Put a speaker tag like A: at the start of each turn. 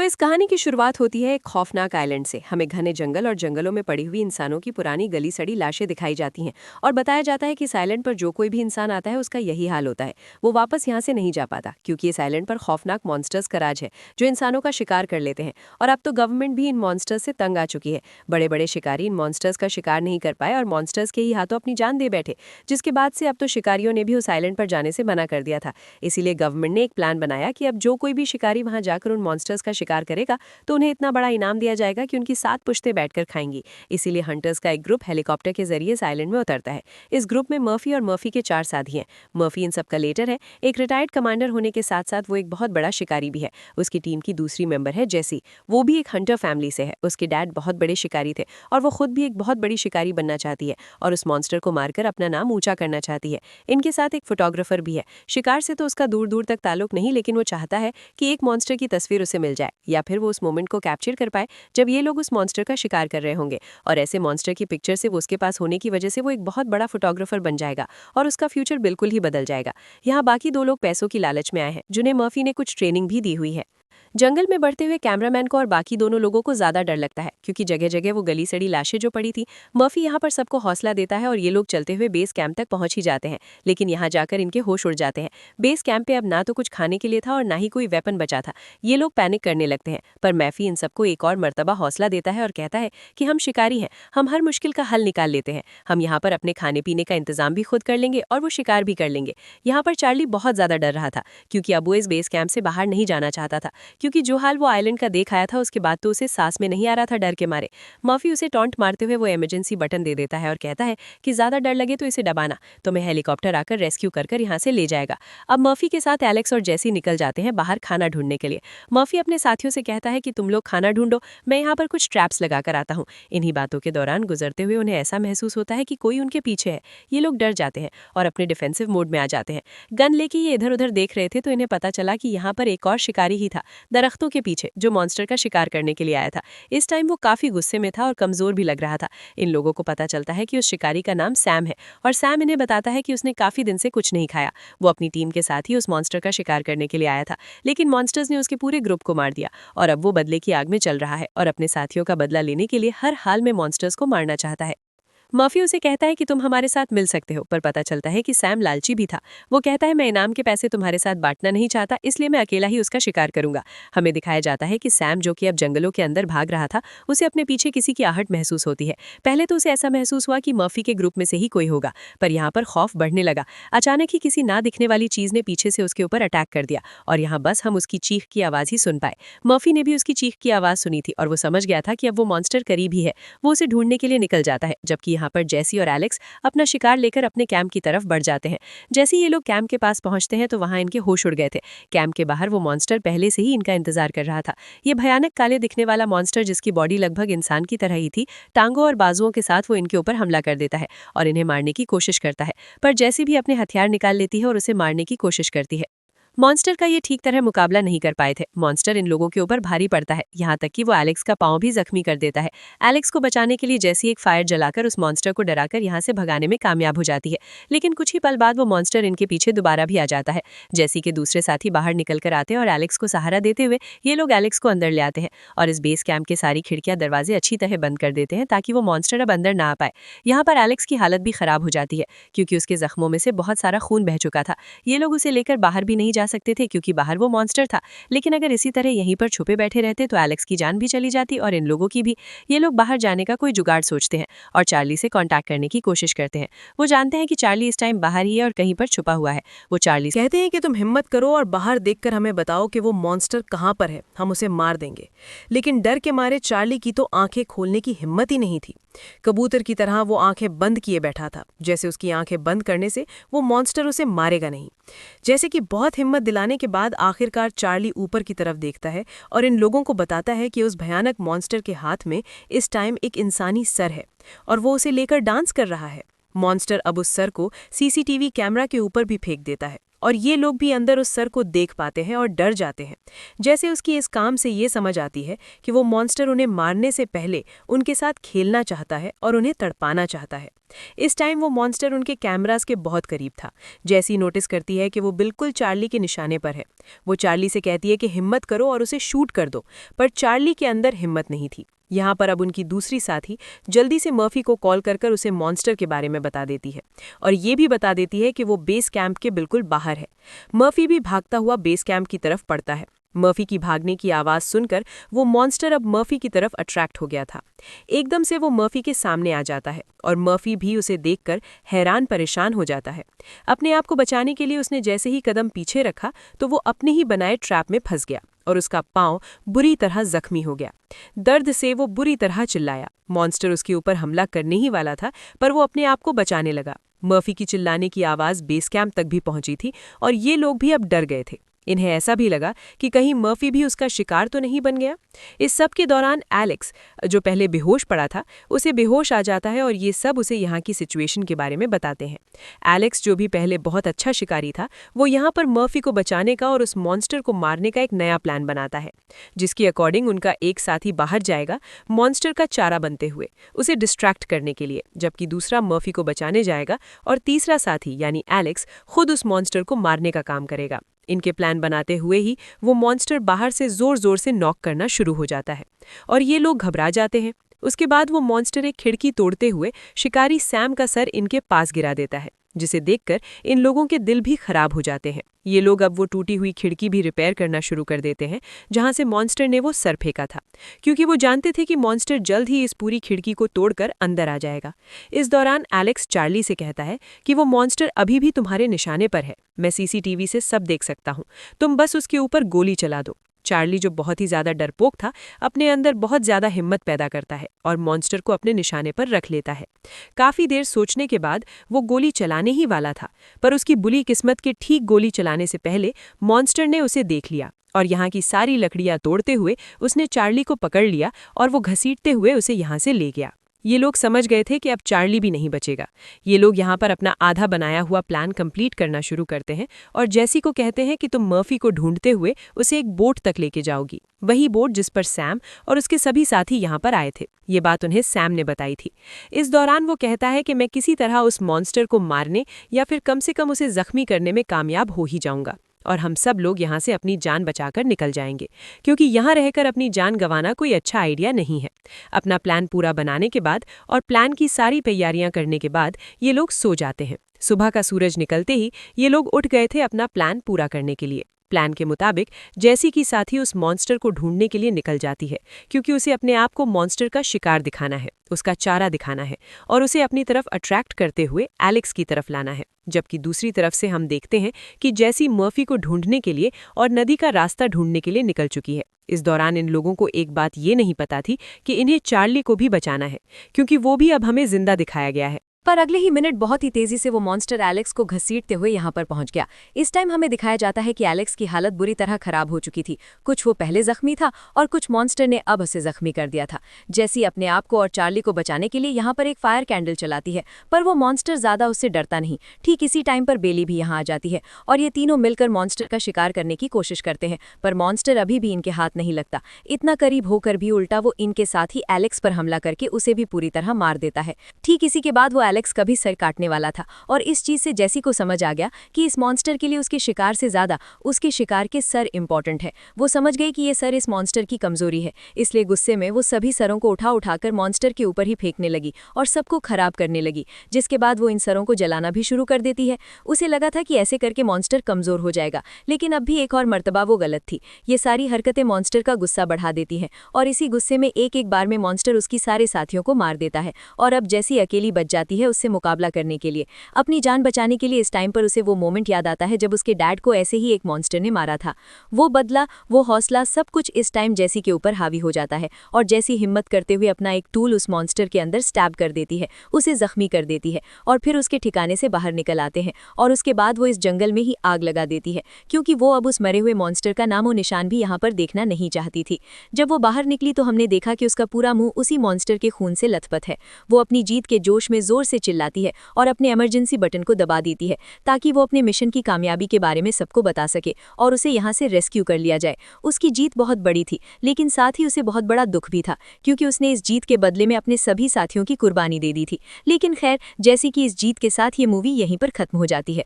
A: तो इस कहानी की शुरुआत होती है एक खौफनाक आइलैंड से। हमें घने जंगल और जंगलों में पड़ी हुई इंसानों की पुरानी गली सड़ी लाशें दिखाई जाती हैं और बताया जाता है कि इस आइलैंड पर जो कोई भी इंसान आता है उसका यही हाल होता है। वो वापस यहाँ से नहीं जा पाता क्योंकि इस आइलैंड पर खौफनाक मॉन्स्टर्स का राज है जो इंसानों का शिकार कर लेते हैं। और अब तो गवर्नमेंट भी इन मॉन्स्टर्स से तंग आ चुकी है। बड़े बड़े शिकारी इन मॉन्स्टर्स का शिकार नहीं कर पाए और मॉन्स्टर्स के ही हाथों अपनी जान दे बैठे, जिसके बाद से अब तो शिकारियों ने भी उस आइलैंड पर जाने से मना कर दिया था। इसीलिए गवर्नमेंट ने एक प्लान बनाया कि अब जो कोई भी शिकारी वहां जाकर उन मॉन्स्टर्स का शिकार करेगा तो उन्हें इतना बड़ा इनाम दिया जाएगा कि उनकी 7 पुश्तें बैठकर खाएंगी। इसीलिए हंटर्स का एक ग्रुप हेलीकॉप्टर के जरिए इस आइलैंड में उतरता है। इस ग्रुप में मर्फी और मर्फी के 4 साथी हैं। मर्फी इन सबका लीडर है। एक रिटायर्ड कमांडर होने के साथ साथ वो एक बहुत बड़ा शिकारी भी है। उसकी टीम की दूसरी मेंबर है जेसी। वो भी एक हंटर फैमिली से है। उसके डैड बहुत बड़े शिकारी थे और वो खुद भी एक बहुत बड़ी शिकारी बनना चाहती है और उस मॉन्स्टर को मारकर अपना नाम ऊंचा करना चाहती है। इनके साथ एक फोटोग्राफर भी है। शिकार से तो उसका दूर दूर तक ताल्लुक नहीं, लेकिन वो चाहता है कि एक मॉन्स्टर की तस्वीर उसे मिल जाए या फिर वो उस मोमेंट को कैप्चर कर पाए जब ये लोग उस मॉन्स्टर का शिकार कर रहे होंगे। और ऐसे मॉन्स्टर की पिक्चर से वो उसके पास होने की वजह से वो एक बहुत बड़ा फोटोग्राफर बन जाएगा और उसका फ्यूचर बिल्कुल ही बदल जाएगा। यहाँ बाकी 2 लोग पैसों की लालच में आए हैं जिन्हें मर्फी ने कुछ ट्रेनिंग भी दी हुई है। जंगल में बढ़ते हुए कैमरामैन को और बाकी दोनों लोगों को ज्यादा डर लगता है क्योंकि जगह जगह वो गली सड़ी लाशें जो पड़ी थी। मर्फी यहाँ पर सबको हौसला देता है और ये लोग चलते हुए बेस कैंप तक पहुंच ही जाते हैं, लेकिन यहाँ जाकर इनके होश उड़ जाते हैं। बेस कैंप पे अब ना तो कुछ खाने के लिए था और ना ही कोई वेपन बचा था। ये लोग पैनिक करने लगते हैं, पर मैफी इन सबको एक और मर्तबा हौसला देता है और कहता है कि हम शिकारी हैं, हम हर मुश्किल का हल निकाल लेते हैं। हम यहाँ पर अपने खाने पीने का इंतजाम भी खुद कर लेंगे और वो शिकार भी कर लेंगे। यहाँ पर चार्ली बहुत ज्यादा डर रहा था क्योंकि अब वो इस बेस कैंप से बाहर नहीं जाना चाहता था, क्योंकि जो हाल वो आइलैंड का देख आया था उसके बाद तो उसे सांस में नहीं आ रहा था डर के मारे। मर्फी उसे टॉन्ट मारते हुए वो इमरजेंसी बटन दे देता है और कहता है कि ज्यादा डर लगे तो इसे दबाना, तो मैं हेलीकॉप्टर आकर रेस्क्यू कर यहाँ से ले जाएगा। अब मर्फी के साथ एलेक्स और जेसी निकल जाते हैं बाहर खाना ढूंढने के लिए। मर्फी अपने साथियों से कहता है कि तुम लोग खाना ढूंढो, मैं यहाँ पर कुछ ट्रैप्स लगाकर आता हूँ। इन्हीं बातों के दौरान गुजरते हुए उन्हें ऐसा महसूस होता है कि कोई उनके पीछे है। ये लोग डर जाते हैं और अपने डिफेंसिव मोड में आ जाते हैं। गन लेके ये इधर उधर देख रहे थे तो इन्हें पता चला कि यहाँ पर एक और शिकारी ही था दरख्तों के पीछे, जो मॉन्स्टर का शिकार करने के लिए आया था। इस टाइम वो काफी गुस्से में था और कमजोर भी लग रहा था। इन लोगों को पता चलता है कि उस शिकारी का नाम सैम है और सैम इन्हें बताता है कि उसने काफी दिन से कुछ नहीं खाया। वो अपनी टीम के साथ ही उस मॉन्स्टर का शिकार करने के लिए आया था, लेकिन मॉन्स्टर्स ने उसके पूरे ग्रुप को मार दिया और अब वो बदले की आग में चल रहा है और अपने साथियों का बदला लेने के लिए हर हाल में मॉन्स्टर्स को मारना चाहता है। मर्फी उसे कहता है कि तुम हमारे साथ मिल सकते हो, पर पता चलता है कि सैम लालची भी था। वो कहता है मैं इनाम के पैसे तुम्हारे साथ बांटना नहीं चाहता, इसलिए मैं अकेला ही उसका शिकार करूंगा। हमें दिखाया जाता है कि सैम, जो कि अब जंगलों के अंदर भाग रहा था, उसे अपने पीछे किसी की आहट महसूस होती है। पहले तो उसे ऐसा महसूस हुआ कि मर्फी के ग्रुप में से ही कोई होगा, पर यहाँ पर खौफ बढ़ने लगा। अचानक ही किसी ना दिखने वाली चीज ने पीछे से उसके ऊपर अटैक कर दिया और यहाँ बस हम उसकी चीख की आवाज ही सुन पाए। मर्फी ने भी उसकी चीख की आवाज सुनी थी और वो समझ गया था कि अब वो मॉन्स्टर करीब ही है। वो उसे ढूंढने के लिए निकल जाता है, जबकि यहाँ पर जेसी और एलेक्स अपना शिकार लेकर अपने कैंप की तरफ बढ़ जाते हैं। जैसे ये लोग कैंप के पास पहुंचते हैं तो वहां इनके होश उड़ गए थे। कैंप के बाहर वो मॉन्स्टर पहले से ही इनका इंतजार कर रहा था। ये भयानक काले दिखने वाला मॉन्स्टर, जिसकी बॉडी लगभग इंसान की तरह ही थी, टांगों और बाजुओं के साथ वो इनके ऊपर हमला कर देता है और इन्हें मारने की कोशिश करता है, पर जैसी भी अपने हथियार निकाल लेती है और उसे मारने की कोशिश करती है। मॉन्स्टर का ये ठीक तरह मुकाबला नहीं कर पाए थे। मॉन्स्टर इन लोगों के ऊपर भारी पड़ता है, यहाँ तक कि वो एलेक्स का पांव भी जख्मी कर देता है। एलेक्स को बचाने के लिए जैसी एक फायर जलाकर उस मॉन्स्टर को डराकर यहाँ से भगाने में कामयाब हो जाती है, लेकिन कुछ ही पल बाद वो मॉन्स्टर इनके पीछे दोबारा भी आ जाता है। जैसी के दूसरे साथी बाहर निकल कर आते हैं और एलेक्स को सहारा देते हुए ये लोग एलेक्स को अंदर ले आते हैं और इस बेस कैंप के सारी खिड़कियां दरवाजे अच्छी तरह बंद कर देते हैं ताकि वो मॉन्स्टर अब अंदर ना आ पाए। यहाँ पर एलेक्स की हालत भी खराब हो जाती है क्योंकि उसके जख्मों में से बहुत सारा खून बह चुका था। ये लोग उसे लेकर बाहर भी नहीं जा सकते थे क्योंकि बाहर वो मॉन्स्टर था, लेकिन अगर इसी तरह यहीं पर छुपे बैठे रहते तो एलेक्स की जान भी चली जाती और इन लोगों की भी। ये लोग बाहर जाने का कोई जुगाड़ सोचते हैं और चार्ली से कांटेक्ट करने की कोशिश करते हैं। वो जानते हैं कि चार्ली इस टाइम बाहर ही है और कहीं पर छुपा हुआ है। वो चार्ली से
B: कहते हैं कि तुम हिम्मत करो और बाहर देखकर हमें बताओ कि वो मॉन्स्टर कहाँ पर है, हम उसे मार देंगे। लेकिन डर के मारे चार्ली की तो आंखें खोलने की हिम्मत ही नहीं थी। कबूतर की तरह वो आंखें बंद किए बैठा था, जैसे उसकी आंखें बंद करने से वो मॉन्स्टर उसे मारेगा नहीं। जैसे कि बहुत हिम्मत दिलाने के बाद आखिरकार चार्ली ऊपर की तरफ देखता है और इन लोगों को बताता है कि उस भयानक मॉन्स्टर के हाथ में इस टाइम एक इंसानी सर है और वो उसे लेकर डांस कर रहा है। मॉन्स्टर अब उस सर को सीसीटीवी कैमरा के ऊपर भी फेंक देता है और ये लोग भी अंदर उस सर को देख पाते हैं और डर जाते हैं। जैसे उसकी इस काम से ये समझ आती है कि वो मॉन्स्टर उन्हें मारने से पहले उनके साथ खेलना चाहता है और उन्हें तड़पाना चाहता है। इस टाइम वो मॉन्स्टर उनके कैमरास के बहुत करीब था। जैसी नोटिस करती है कि वो बिल्कुल चार्ली के निशाने पर है। वो चार्ली से कहती है कि हिम्मत करो और उसे शूट कर दो, पर चार्ली के अंदर हिम्मत नहीं थी। यहाँ पर अब उनकी दूसरी साथी जल्दी से मर्फी को कॉल कर उसे मॉन्स्टर के बारे में बता देती है और ये भी बता देती है कि वो बेस कैंप के बिल्कुल बाहर है। मर्फी भी भागता हुआ बेस कैंप की तरफ पड़ता है। मर्फी की भागने की आवाज़ सुनकर वो मॉन्स्टर अब मर्फी की तरफ अट्रैक्ट हो गया था। एकदम से वो मर्फी के सामने आ जाता है और मर्फी भी उसे देखकर हैरान परेशान हो जाता है। अपने आप को बचाने के लिए उसने जैसे ही कदम पीछे रखा तो वो अपने ही बनाए ट्रैप में फंस गया और उसका पांव बुरी तरह जख्मी हो गया। दर्द से वो बुरी तरह चिल्लाया। मॉन्स्टर उसके ऊपर हमला करने ही वाला था, पर वो अपने आप को बचाने लगा। मर्फी की चिल्लाने की आवाज़ बेस कैंप तक भी पहुंची थी और ये लोग भी अब डर गए थे। इन्हें ऐसा भी लगा कि कहीं मर्फी भी उसका शिकार तो नहीं बन गया। इस सब के दौरान एलेक्स, जो पहले बेहोश पड़ा था, उसे बेहोश आ जाता है और ये सब उसे यहाँ की सिचुएशन के बारे में बताते हैं। एलेक्स, जो भी पहले बहुत अच्छा शिकारी था, वो यहाँ पर मर्फी को बचाने का और उस मॉन्स्टर को मारने का एक नया प्लान बनाता है, जिसके अकॉर्डिंग उनका एक साथी बाहर जाएगा मॉन्स्टर का चारा बनते हुए, उसे डिस्ट्रैक्ट करने के लिए, जबकि दूसरा मर्फी को बचाने जाएगा और तीसरा साथी यानी एलेक्स खुद उस मॉन्स्टर को मारने का काम करेगा। इनके प्लान बनाते हुए ही वो मॉन्स्टर बाहर से जोर जोर से नॉक करना शुरू हो जाता है और ये लोग घबरा जाते हैं। उसके बाद वो मॉन्स्टर एक खिड़की तोड़ते हुए शिकारी सैम का सर इनके पास गिरा देता है, जिसे देखकर इन लोगों के दिल भी खराब हो जाते हैं। ये लोग अब वो टूटी हुई खिड़की भी रिपेयर करना शुरू कर देते हैं जहां से मॉन्स्टर ने वो सर फेंका था, क्योंकि वो जानते थे कि मॉन्स्टर जल्द ही इस पूरी खिड़की को तोड़कर अंदर आ जाएगा। इस दौरान एलेक्स चार्ली से कहता है कि वो मॉन्स्टर अभी भी तुम्हारे निशाने पर है, मैं सीसीटीवी से सब देख सकता हूँ, तुम बस उसके ऊपर गोली चला दो। चार्ली, जो बहुत ही ज्यादा डरपोक था, अपने अंदर बहुत ज्यादा हिम्मत पैदा करता है और मॉन्स्टर को अपने निशाने पर रख लेता है। काफी देर सोचने के बाद वो गोली चलाने ही वाला था, पर उसकी बुरी किस्मत के ठीक गोली चलाने से पहले मॉन्स्टर ने उसे देख लिया और यहाँ की सारी लकड़ियां तोड़ते हुए उसने चार्ली को पकड़ लिया और वो घसीटते हुए उसे यहाँ से ले गया। ये लोग समझ गए थे कि अब चार्ली भी नहीं बचेगा। ये लोग यहाँ पर अपना आधा बनाया हुआ प्लान कंप्लीट करना शुरू करते हैं और जैसी को कहते हैं कि तुम मर्फी को ढूंढते हुए उसे एक बोट तक लेके जाओगी, वही बोट जिस पर सैम और उसके सभी साथी यहाँ पर आए थे। ये बात उन्हें सैम ने बताई थी। इस दौरान वो कहता है कि मैं किसी तरह उस मॉन्स्टर को मारने या फिर कम से कम उसे जख्मी करने में कामयाब हो ही जाऊंगा और हम सब लोग यहाँ से अपनी जान बचाकर निकल जाएंगे, क्योंकि यहाँ रहकर अपनी जान गंवाना कोई अच्छा आइडिया नहीं है। अपना प्लान पूरा बनाने के बाद और प्लान की सारी तैयारियां करने के बाद ये लोग सो जाते हैं। सुबह का सूरज निकलते ही ये लोग उठ गए थे अपना प्लान पूरा करने के लिए। प्लान के मुताबिक जैसी की साथी उस मॉन्स्टर को ढूंढने के लिए निकल जाती है, क्योंकि उसे अपने आप को मॉन्स्टर का शिकार दिखाना है, उसका चारा दिखाना है और उसे अपनी तरफ अट्रैक्ट करते हुए एलेक्स की तरफ लाना है। जबकि दूसरी तरफ से हम देखते हैं कि जैसी मर्फी को ढूंढने के लिए और नदी का रास्ता ढूंढने के लिए निकल चुकी है। इस दौरान इन लोगों को एक बात ये नहीं पता थी कि इन्हें चार्ली को भी बचाना है, क्योंकि वो भी अब हमें जिंदा दिखाया गया है।
A: पर अगले ही मिनट बहुत ही तेजी से वो मॉन्स्टर एलेक्स को घसीटते हुए यहाँ पर पहुंच गया। इस टाइम हमें दिखाया जाता है कि एलेक्स की हालत बुरी तरह खराब हो चुकी थी। कुछ वो पहले जख्मी था और कुछ मॉन्स्टर ने अब उसे जख्मी कर दिया था। जैसी अपने आप को और चार्ली को बचाने के लिए यहाँ पर एक फायर कैंडल चलाती है, पर वो मॉन्स्टर ज्यादा उससे डरता नहीं। ठीक इसी टाइम पर बेली भी यहाँ आ जाती है और ये तीनों मिलकर मॉन्स्टर का शिकार करने की कोशिश करते हैं, पर मॉन्स्टर अभी भी इनके हाथ नहीं लगता। इतना करीब होकर भी उल्टा वो इनके साथ ही एलेक्स पर हमला करके उसे भी पूरी तरह मार देता है। ठीक इसी के बाद वो एलेक्स का भी सर काटने वाला था और इस चीज से जैसी को समझ आ गया कि इस मॉन्स्टर के लिए उसके शिकार से ज्यादा उसके शिकार के सर इंपॉर्टेंट है। वो समझ गई कि ये सर इस मॉन्स्टर की कमजोरी है, इसलिए गुस्से में वो सभी सरों को उठाकर मॉन्स्टर के ऊपर ही फेंकने लगी और सबको खराब करने लगी, जिसके बाद वो इन सरों को जलाना भी शुरू कर देती है। उसे लगा था कि ऐसे करके मॉन्स्टर कमजोर हो जाएगा, लेकिन अब भी एक और मर्तबा वो गलत थी। ये सारी हरकतें मॉन्स्टर का गुस्सा बढ़ा देती हैं और इसी गुस्से में एक एक बार में मॉन्स्टर उसकी सारे साथियों को मार देता है और अब जैसी अकेली बच जाती है उससे मुकाबला करने के लिए, अपनी जान बचाने के लिए। इस टाइम पर उसे वो मोमेंट याद आता है जब उसके डैड को ऐसे ही एक मॉन्स्टर ने मारा था। वो बदला, वो हौसला, सब कुछ इस टाइम जैसी के ऊपर हावी हो जाता है और जैसी हिम्मत करते हुए अपना एक टूल उस मॉन्स्टर के अंदर स्टैब कर देती है, उसे जख्मी कर देती है और फिर उसके ठिकाने से बाहर निकल आते हैं और उसके बाद वो इस जंगल में ही आग लगा देती है, क्योंकि वो अब उस मरे हुए मॉन्स्टर का नामो निशान भी यहाँ पर देखना नहीं चाहती थी। जब वो बाहर निकली तो हमने देखा कि उसका पूरा मुंह उसी मॉन्स्टर के खून से लथपथ है। वो अपनी जीत के जोश में जोर
C: से चिल्लाती है और अपने इमरजेंसी बटन को दबा देती है ताकि वो अपने मिशन की कामयाबी के बारे में सबको बता सके और उसे यहाँ से रेस्क्यू कर लिया जाए। उसकी जीत बहुत बड़ी थी, लेकिन साथ ही उसे बहुत बड़ा दुख भी था, क्योंकि उसने इस जीत के बदले में अपने सभी साथियों की कुर्बानी दे दी थी। लेकिन खैर, जैसे कि इस जीत के साथ ये मूवी यहीं पर खत्म हो जाती है।